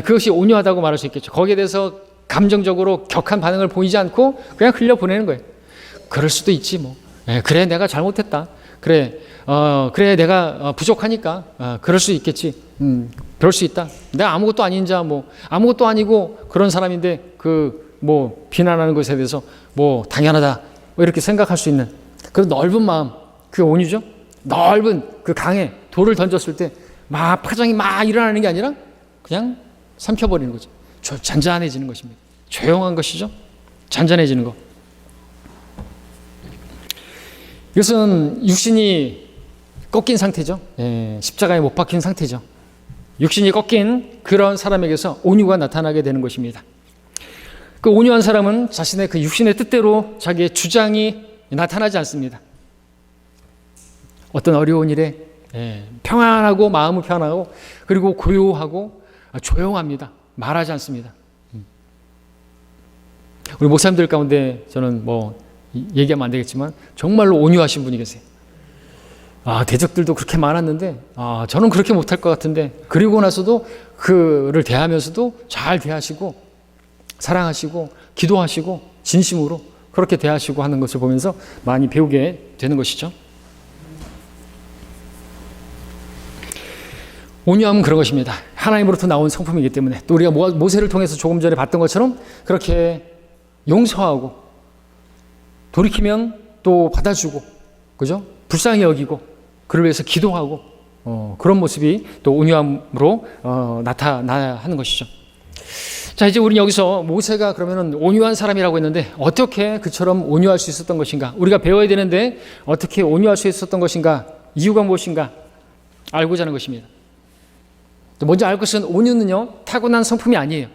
그것이 온유하다고 말할 수 있겠죠. 거기에 대해서 감정적으로 격한 반응을 보이지 않고 그냥 흘려보내는 거예요. 그럴 수도 있지 뭐. 그래 내가 잘못했다. 그래 내가 부족하니까 그럴 수 있겠지. 그럴 수 있다. 내가 아무것도 아닌 자 뭐 아무것도 아니고 그런 사람인데 뭐 비난하는 것에 대해서 뭐 당연하다 뭐 이렇게 생각할 수 있는 그런 넓은 마음, 그게 온유죠. 넓은 그 강에 돌을 던졌을 때 막 파장이 막 일어나는 게 아니라 그냥 삼켜버리는 거죠. 잔잔해지는 것입니다. 조용한 것이죠. 잔잔해지는 것. 이것은 육신이 꺾인 상태죠. 십자가에 못 박힌 상태죠. 육신이 꺾인 그런 사람에게서 온유가 나타나게 되는 것입니다. 그 온유한 사람은 자신의 그 육신의 뜻대로 자기의 주장이 나타나지 않습니다. 어떤 어려운 일에 평안하고 마음은 편하고 그리고 고요하고 조용합니다. 말하지 않습니다. 우리 목사님들 가운데 저는 뭐 얘기하면 안 되겠지만 정말로 온유하신 분이 계세요. 대적들도 그렇게 많았는데 저는 그렇게 못할 것 같은데 그리고 나서도 그를 대하면서도 잘 대하시고 사랑하시고 기도하시고 진심으로 그렇게 대하시고 하는 것을 보면서 많이 배우게 되는 것이죠. 온유함은 그런 것입니다. 하나님으로부터 나온 성품이기 때문에 또 우리가 모세를 통해서 조금 전에 봤던 것처럼 그렇게 용서하고 돌이키면 또 받아주고 그죠? 불쌍히 여기고 그를 위해서 기도하고 그런 모습이 또 온유함으로 나타나야 하는 것이죠. 자, 이제 우리는 여기서 모세가 그러면은 온유한 사람이라고 했는데 어떻게 그처럼 온유할 수 있었던 것인가? 우리가 배워야 되는데 어떻게 온유할 수 있었던 것인가? 이유가 무엇인가? 알고자 하는 것입니다. 먼저 알 것은 온유는요 타고난 성품이 아니에요.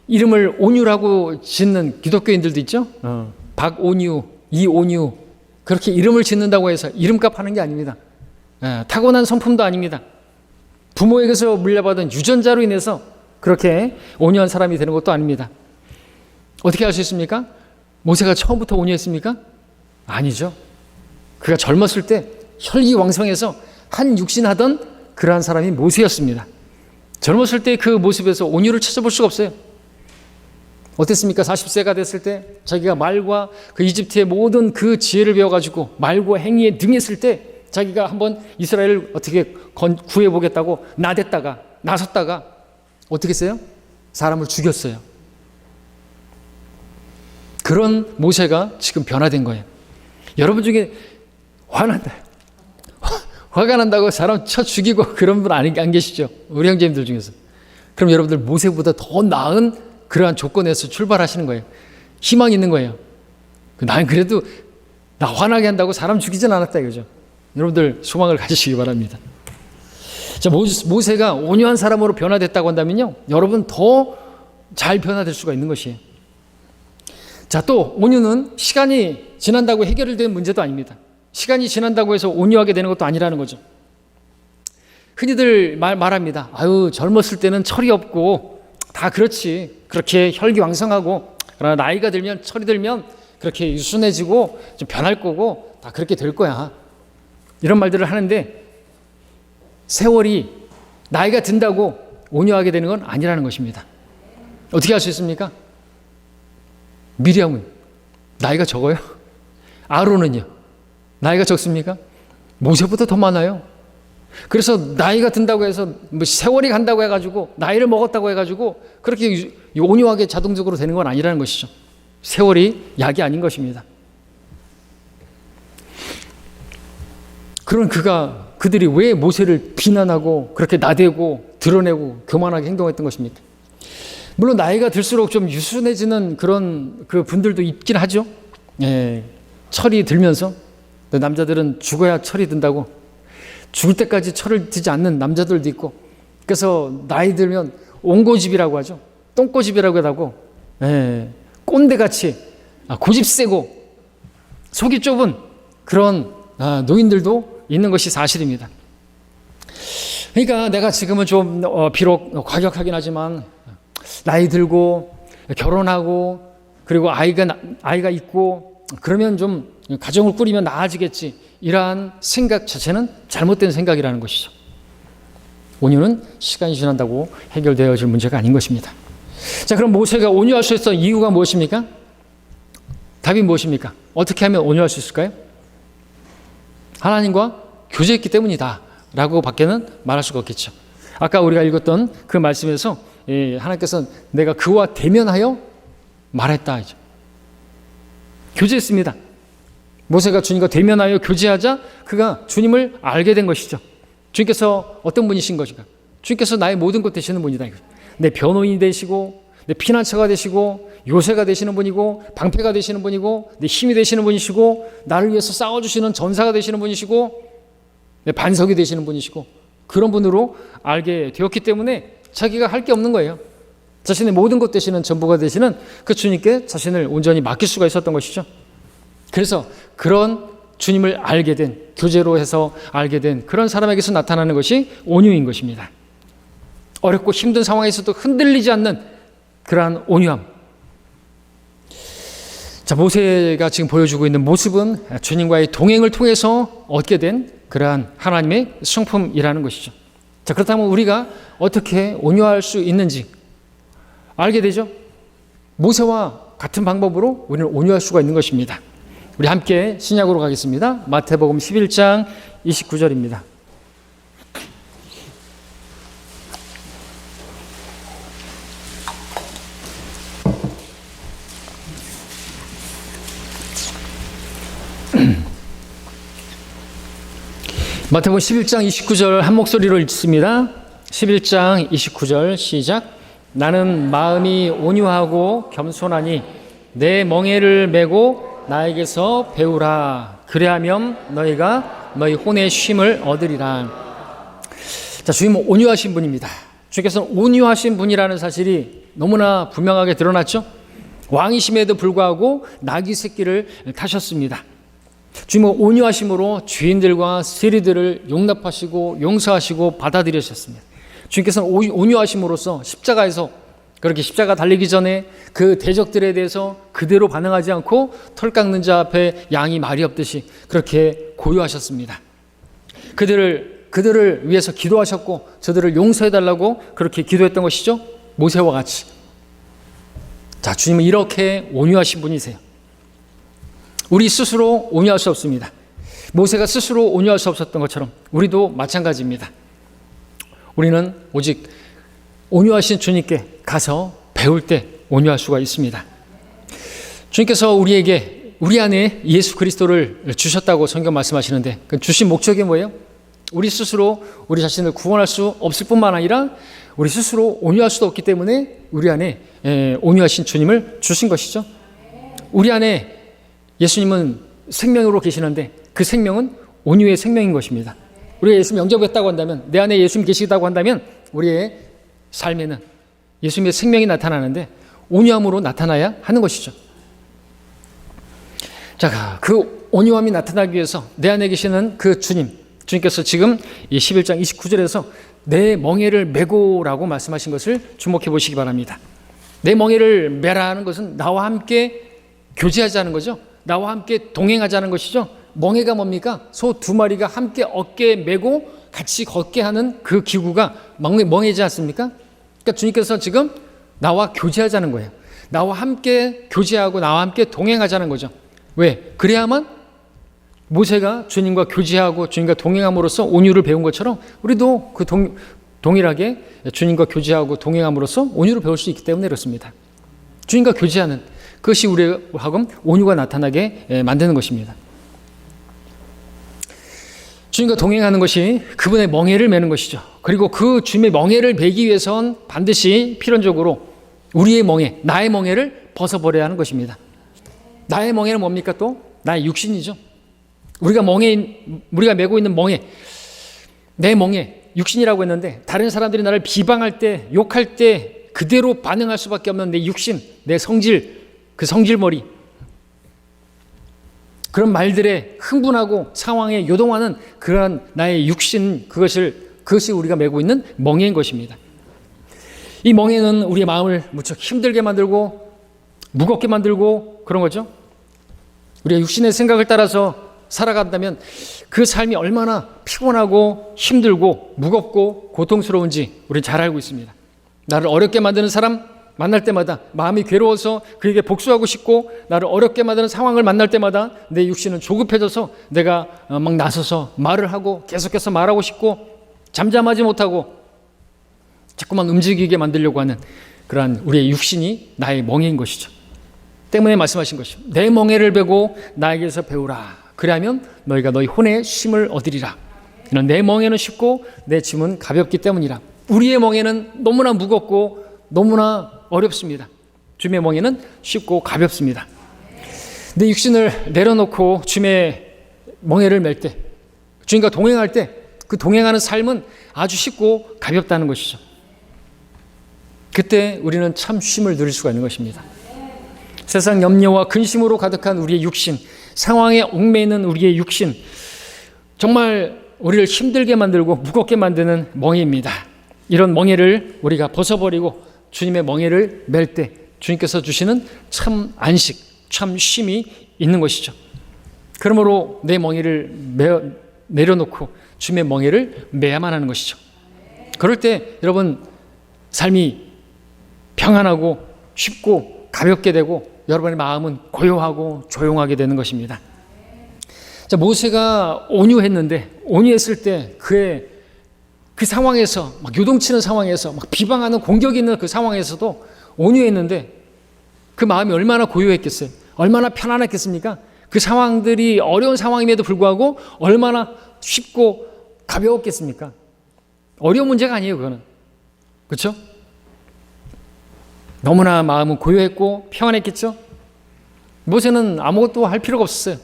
이름을 온유라고 짓는 기독교인들도 있죠. 박온유, 이온유 그렇게 이름을 짓는다고 해서 이름값 하는 게 아닙니다. 타고난 성품도 아닙니다. 부모에게서 물려받은 유전자로 인해서 그렇게 온유한 사람이 되는 것도 아닙니다. 어떻게 알 수 있습니까? 모세가 처음부터 온유했습니까? 아니죠. 그가 젊었을 때 혈기왕성해서 한 육신하던 그러한 사람이 모세였습니다. 젊었을 때 그 모습에서 온유를 찾아볼 수가 없어요. 어땠습니까? 40세가 됐을 때 자기가 말과 그 이집트의 모든 그 지혜를 배워가지고 말과 행위에 능했을 때 자기가 한번 이스라엘을 어떻게 구해보겠다고 나섰다가 어떻게 했어요? 사람을 죽였어요. 그런 모세가 지금 변화된 거예요. 여러분 중에 화가 난다고 사람 쳐 죽이고 그런 분 안 계시죠? 우리 형제님들 중에서. 그럼 여러분들 모세보다 더 나은 그러한 조건에서 출발하시는 거예요. 희망이 있는 거예요. 난 그래도 나 화나게 한다고 사람 죽이진 않았다 이거죠. 여러분들 소망을 가지시기 바랍니다. 자, 모세가 온유한 사람으로 변화됐다고 한다면요, 여러분 더 잘 변화될 수가 있는 것이에요. 자, 또 온유는 시간이 지난다고 해결된 문제도 아닙니다. 시간이 지난다고 해서 온유하게 되는 것도 아니라는 거죠. 흔히들 말합니다. 젊었을 때는 철이 없고 다 그렇지. 그렇게 혈기왕성하고 그러나 나이가 들면 철이 들면 그렇게 유순해지고 좀 변할 거고 다 그렇게 될 거야. 이런 말들을 하는데 세월이 나이가 든다고 온유하게 되는 건 아니라는 것입니다. 어떻게 할 수 있습니까? 미리암은 나이가 적어요. 아론은요. 나이가 적습니까? 모세보다 더 많아요. 그래서 나이가 든다고 해서 세월이 간다고 해가지고 나이를 먹었다고 해가지고 그렇게 온유하게 자동적으로 되는 건 아니라는 것이죠. 세월이 약이 아닌 것입니다. 그런 그들이 왜 모세를 비난하고 그렇게 나대고 드러내고 교만하게 행동했던 것입니까? 물론 나이가 들수록 좀 유순해지는 그런 그 분들도 있긴 하죠. 철이 들면서 남자들은 죽어야 철이 든다고 죽을 때까지 철을 들지 않는 남자들도 있고 그래서 나이 들면 옹고집이라고 하죠. 똥꼬집이라고 하고 꼰대같이 고집 세고 속이 좁은 그런 노인들도 있는 것이 사실입니다. 그러니까 내가 지금은 좀 비록 과격하긴 하지만 나이 들고 결혼하고 그리고 아이가 있고 그러면 좀 가정을 꾸리면 나아지겠지. 이러한 생각 자체는 잘못된 생각이라는 것이죠. 온유는 시간이 지난다고 해결되어질 문제가 아닌 것입니다. 자, 그럼 모세가 온유할 수 있었던 이유가 무엇입니까? 답이 무엇입니까? 어떻게 하면 온유할 수 있을까요? 하나님과 교제했기 때문이다 라고 밖에는 말할 수가 없겠죠. 아까 우리가 읽었던 그 말씀에서 하나님께서 내가 그와 대면하여 말했다. 교제했습니다. 모세가 주님과 대면하여 교제하자 그가 주님을 알게 된 것이죠. 주님께서 어떤 분이신 것인가? 주님께서 나의 모든 것 되시는 분이다. 내 변호인이 되시고 내 피난처가 되시고 요새가 되시는 분이고 방패가 되시는 분이고 내 힘이 되시는 분이시고 나를 위해서 싸워주시는 전사가 되시는 분이시고 내 반석이 되시는 분이시고 그런 분으로 알게 되었기 때문에 자기가 할 게 없는 거예요. 자신의 모든 것 되시는 전부가 되시는 그 주님께 자신을 온전히 맡길 수가 있었던 것이죠. 그래서 그런 주님을 알게 된, 교제로 해서 알게 된 그런 사람에게서 나타나는 것이 온유인 것입니다. 어렵고 힘든 상황에서도 흔들리지 않는 그러한 온유함. 자, 모세가 지금 보여주고 있는 모습은 주님과의 동행을 통해서 얻게 된 그러한 하나님의 성품이라는 것이죠. 자, 그렇다면 우리가 어떻게 온유할 수 있는지 알게 되죠. 모세와 같은 방법으로 우리는 온유할 수가 있는 것입니다. 우리 함께 신약으로 가겠습니다. 마태복음 11장 29절입니다. 마태복음 11장 29절 한 목소리로 읽습니다. 11장 29절 시작. 나는 마음이 온유하고 겸손하니 내 멍에를 메고 나에게서 배우라. 그래야면 너희가 너희 혼의 쉼을 얻으리라. 자, 주님은 온유하신 분입니다. 주님께서는 온유하신 분이라는 사실이 너무나 분명하게 드러났죠. 왕이심에도 불구하고 나귀 새끼를 타셨습니다. 주님은 온유하심으로 죄인들과 세리들을 용납하시고 용서하시고 받아들이셨습니다. 주님께서는 온유하심으로써 십자가에서 그렇게 십자가 달리기 전에 그 대적들에 대해서 그대로 반응하지 않고 털 깎는 자 앞에 양이 말이 없듯이 그렇게 고요하셨습니다. 그들을 위해서 기도하셨고 저들을 용서해달라고 그렇게 기도했던 것이죠. 모세와 같이. 자, 주님은 이렇게 온유하신 분이세요. 우리 스스로 온유할 수 없습니다. 모세가 스스로 온유할 수 없었던 것처럼 우리도 마찬가지입니다. 우리는 오직 온유하신 주님께 가서 배울 때 온유할 수가 있습니다. 주님께서 우리 안에 예수 그리스도를 주셨다고 성경 말씀하시는데 그 주신 목적이 뭐예요? 우리 스스로 우리 자신을 구원할 수 없을 뿐만 아니라 우리 스스로 온유할 수도 없기 때문에 우리 안에 온유하신 주님을 주신 것이죠. 우리 안에 예수님은 생명으로 계시는데 그 생명은 온유의 생명인 것입니다. 우리가 예수님 영접했다고 한다면, 내 안에 예수님 계시다고 한다면 우리의 삶에는 예수님의 생명이 나타나는데 온유함으로 나타나야 하는 것이죠. 자, 그 온유함이 나타나기 위해서 내 안에 계시는 그 주님께서 지금 이 11장 29절에서 내 멍에를 메고라고 말씀하신 것을 주목해 보시기 바랍니다. 내 멍에를 메라는 것은 나와 함께 교제하자는 거죠. 나와 함께 동행하자는 것이죠. 멍에가 뭡니까? 소 두 마리가 함께 어깨에 메고 같이 걷게 하는 그 기구가 멍에지 않습니까? 그러니까 주님께서 지금 나와 교제하자는 거예요. 나와 함께 교제하고 나와 함께 동행하자는 거죠. 왜? 그래야만 모세가 주님과 교제하고 주님과 동행함으로써 온유를 배운 것처럼 우리도 그 동일하게 주님과 교제하고 동행함으로써 온유를 배울 수 있기 때문에 그렇습니다. 주님과 교제하는 그것이 우리하고 온유가 나타나게 만드는 것입니다. 주님과 동행하는 것이 그분의 멍에를 메는 것이죠. 그리고 그 주님의 멍에를 메기 위해선 반드시 필연적으로 우리의 멍에, 나의 멍에를 벗어버려야 하는 것입니다. 나의 멍에는 뭡니까 또? 나의 육신이죠. 우리가 메고 있는 멍에, 내 멍에, 육신이라고 했는데 다른 사람들이 나를 비방할 때, 욕할 때 그대로 반응할 수밖에 없는 내 육신, 내 성질, 그 성질머리, 그런 말들에 흥분하고 상황에 요동하는 그러한 나의 육신, 그것이 우리가 메고 있는 멍에인 것입니다. 이 멍에는 우리의 마음을 무척 힘들게 만들고 무겁게 만들고 그런 거죠. 우리가 육신의 생각을 따라서 살아간다면 그 삶이 얼마나 피곤하고 힘들고 무겁고 고통스러운지 우리는 잘 알고 있습니다. 나를 어렵게 만드는 사람 만날 때마다 마음이 괴로워서 그에게 복수하고 싶고, 나를 어렵게 만드는 상황을 만날 때마다 내 육신은 조급해져서 내가 막 나서서 말을 하고 계속해서 말하고 싶고, 잠잠하지 못하고 자꾸만 움직이게 만들려고 하는 그러한 우리의 육신이 나의 멍에인 것이죠. 때문에 말씀하신 것이죠. 내 멍에를 베고 나에게서 배우라. 그리하면 너희가 너희 혼의 쉼을 얻으리라. 이는 내 멍에는 쉽고 내 짐은 가볍기 때문이라. 우리의 멍에는 너무나 무겁고 너무나 어렵습니다. 주님의 멍에는 쉽고 가볍습니다. 내 육신을 내려놓고 주님의 멍에를 맬 때, 주님과 동행할 때 그 동행하는 삶은 아주 쉽고 가볍다는 것이죠. 그때 우리는 참 쉼을 누릴 수가 있는 것입니다. 세상 염려와 근심으로 가득한 우리의 육신, 상황에 얽매이는 우리의 육신, 정말 우리를 힘들게 만들고 무겁게 만드는 멍에입니다. 이런 멍에를 우리가 벗어버리고 주님의 멍에를 맬 때 주님께서 주시는 참 안식, 참 쉼이 있는 것이죠. 그러므로 내 멍에를 내려놓고 주님의 멍에를 매야만 하는 것이죠. 그럴 때 여러분 삶이 평안하고 쉽고 가볍게 되고 여러분의 마음은 고요하고 조용하게 되는 것입니다. 자, 모세가 온유했는데, 온유했을 때 그의 그 상황에서 막 요동치는 상황에서 막 비방하는 공격이 있는 그 상황에서도 온유했는데 그 마음이 얼마나 고요했겠어요? 얼마나 편안했겠습니까? 그 상황들이 어려운 상황임에도 불구하고 얼마나 쉽고 가벼웠겠습니까? 어려운 문제가 아니에요, 그거는. 그렇죠? 너무나 마음은 고요했고 평안했겠죠? 모세는 아무것도 할 필요가 없었어요.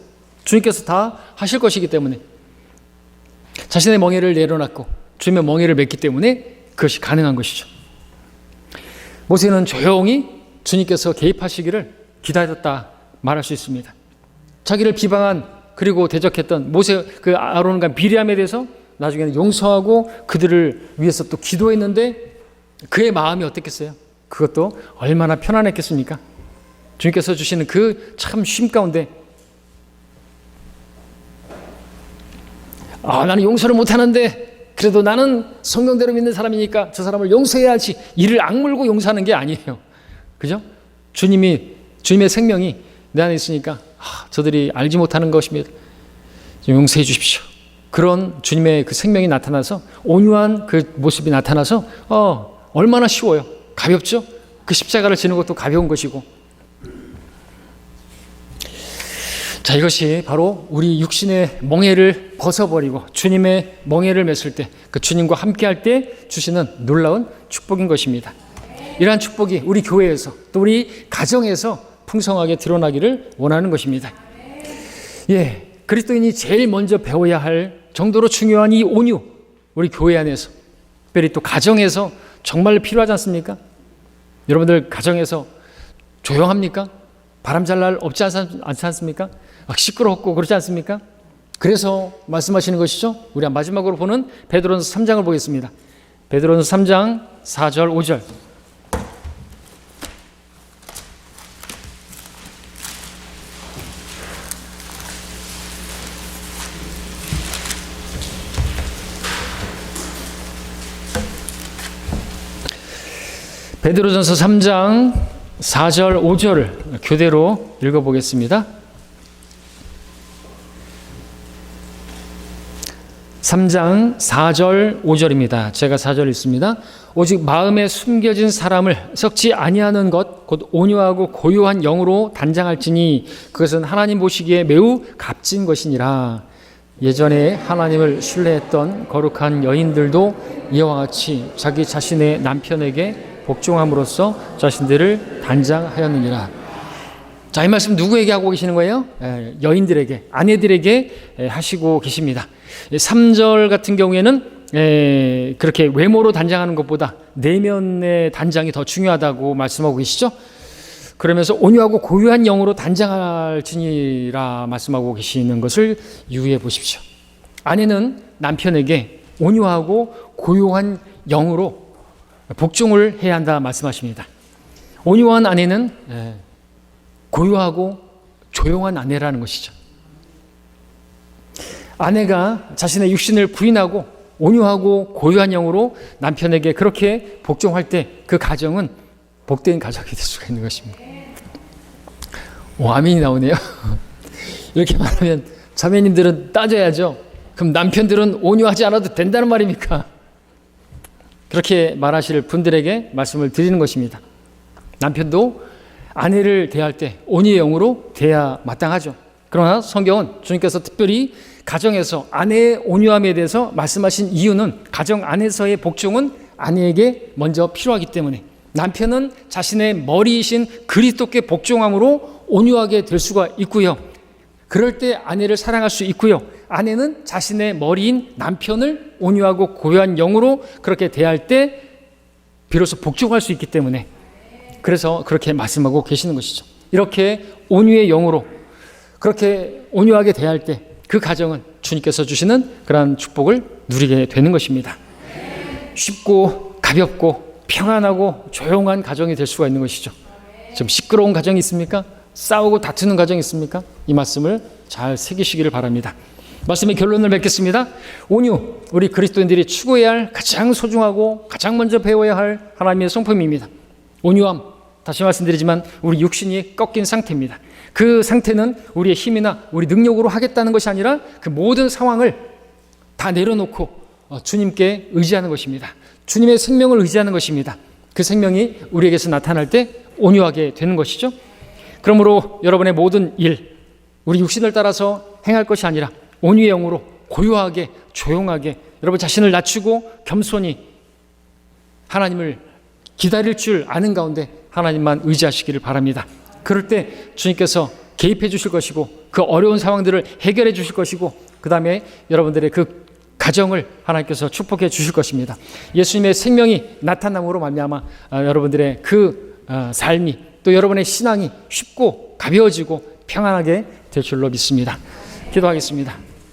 주님께서 다 하실 것이기 때문에. 자신의 멍에를 내려놨고 주님의 멍에를 맸기 때문에 그것이 가능한 것이죠. 모세는 조용히 주님께서 개입하시기를 기다렸다 말할 수 있습니다. 자기를 비방한 그리고 대적했던 모세, 그 아론과 미리암에 대해서 나중에는 용서하고 그들을 위해서 또 기도했는데 그의 마음이 어땠겠어요? 그것도 얼마나 편안했겠습니까? 주님께서 주시는 그 참 쉼 가운데 나는 용서를 못하는데 그래도 나는 성경대로 믿는 사람이니까 저 사람을 용서해야지, 이를 악물고 용서하는 게 아니에요. 그죠? 주님의 생명이 내 안에 있으니까 저들이 알지 못하는 것입니다. 좀 용서해 주십시오. 그런 주님의 그 생명이 나타나서, 온유한 그 모습이 나타나서 얼마나 쉬워요. 가볍죠? 그 십자가를 지는 것도 가벼운 것이고. 자, 이것이 바로 우리 육신의 멍에를 벗어버리고 주님의 멍에를 맸을 때, 그 주님과 함께할 때 주시는 놀라운 축복인 것입니다. 이러한 축복이 우리 교회에서 또 우리 가정에서 풍성하게 드러나기를 원하는 것입니다. 예, 그리스도인이 제일 먼저 배워야 할 정도로 중요한 이 온유, 우리 교회 안에서, 특별히 또 가정에서 정말 필요하지 않습니까? 여러분들 가정에서 조용합니까? 바람 잘 날 없지 않지 않습니까? 막 시끄럽고 그렇지 않습니까? 그래서 말씀하시는 것이죠. 우리 마지막으로 보는 베드로전서 3장을 보겠습니다. 베드로전서 3장 4절 5절. 베드로전서 3장 4절 5절을 교대로 읽어보겠습니다. 3장 4절 5절입니다. 제가 4절 읽습니다. 오직 마음에 숨겨진 사람을 썩지 아니하는 것 곧 온유하고 고요한 영으로 단장할지니 그것은 하나님 보시기에 매우 값진 것이니라. 예전에 하나님을 신뢰했던 거룩한 여인들도 이와 같이 자기 자신의 남편에게 복종함으로써 자신들을 단장하였느니라. 자, 이 말씀 누구에게 하고 계시는 거예요? 여인들에게, 아내들에게 하시고 계십니다. 3절 같은 경우에는 그렇게 외모로 단장하는 것보다 내면의 단장이 더 중요하다고 말씀하고 계시죠. 그러면서 온유하고 고요한 영으로 단장할지니라 말씀하고 계시는 것을 유의해 보십시오. 아내는 남편에게 온유하고 고요한 영으로 복종을 해야 한다 말씀하십니다. 온유한 아내는 고요하고 조용한 아내라는 것이죠. 아내가 자신의 육신을 부인하고 온유하고 고요한 영으로 남편에게 그렇게 복종할 때 그 가정은 복된 가정이 될 수가 있는 것입니다. 아멘이 나오네요. 이렇게 말하면 자매님들은 따져야죠. 그럼 남편들은 온유하지 않아도 된다는 말입니까? 그렇게 말하실 분들에게 말씀을 드리는 것입니다. 남편도 아내를 대할 때 온유의 영으로 대해야 마땅하죠. 그러나 성경은 주님께서 특별히 가정에서 아내의 온유함에 대해서 말씀하신 이유는 가정 안에서의 복종은 아내에게 먼저 필요하기 때문에 남편은 자신의 머리이신 그리스도께 복종함으로 온유하게 될 수가 있고요. 그럴 때 아내를 사랑할 수 있고요. 아내는 자신의 머리인 남편을 온유하고 고요한 영으로 그렇게 대할 때 비로소 복종할 수 있기 때문에 그래서 그렇게 말씀하고 계시는 것이죠. 이렇게 온유의 영으로 그렇게 온유하게 대할 때 그 가정은 주님께서 주시는 그러한 축복을 누리게 되는 것입니다. 쉽고 가볍고 평안하고 조용한 가정이 될 수가 있는 것이죠. 좀 시끄러운 가정이 있습니까? 싸우고 다투는 가정이 있습니까? 이 말씀을 잘 새기시기를 바랍니다. 말씀의 결론을 맺겠습니다. 온유, 우리 그리스도인들이 추구해야 할 가장 소중하고 가장 먼저 배워야 할 하나님의 성품입니다. 온유함, 다시 말씀드리지만 우리 육신이 꺾인 상태입니다. 그 상태는 우리의 힘이나 우리 능력으로 하겠다는 것이 아니라 그 모든 상황을 다 내려놓고 주님께 의지하는 것입니다. 주님의 생명을 의지하는 것입니다. 그 생명이 우리에게서 나타날 때 온유하게 되는 것이죠. 그러므로 여러분의 모든 일, 우리 육신을 따라서 행할 것이 아니라 온유의 영으로 고요하게 조용하게 여러분 자신을 낮추고 겸손히 하나님을 기다릴 줄 아는 가운데 하나님만 의지하시기를 바랍니다. 그럴 때 주님께서 개입해 주실 것이고 그 어려운 상황들을 해결해 주실 것이고 그 다음에 여러분들의 그 가정을 하나님께서 축복해 주실 것입니다. 예수님의 생명이 나타남으로 말미암아 여러분들의 그 삶이 또 여러분의 신앙이 쉽고 가벼워지고 평안하게 될 줄로 믿습니다. 기도하겠습니다.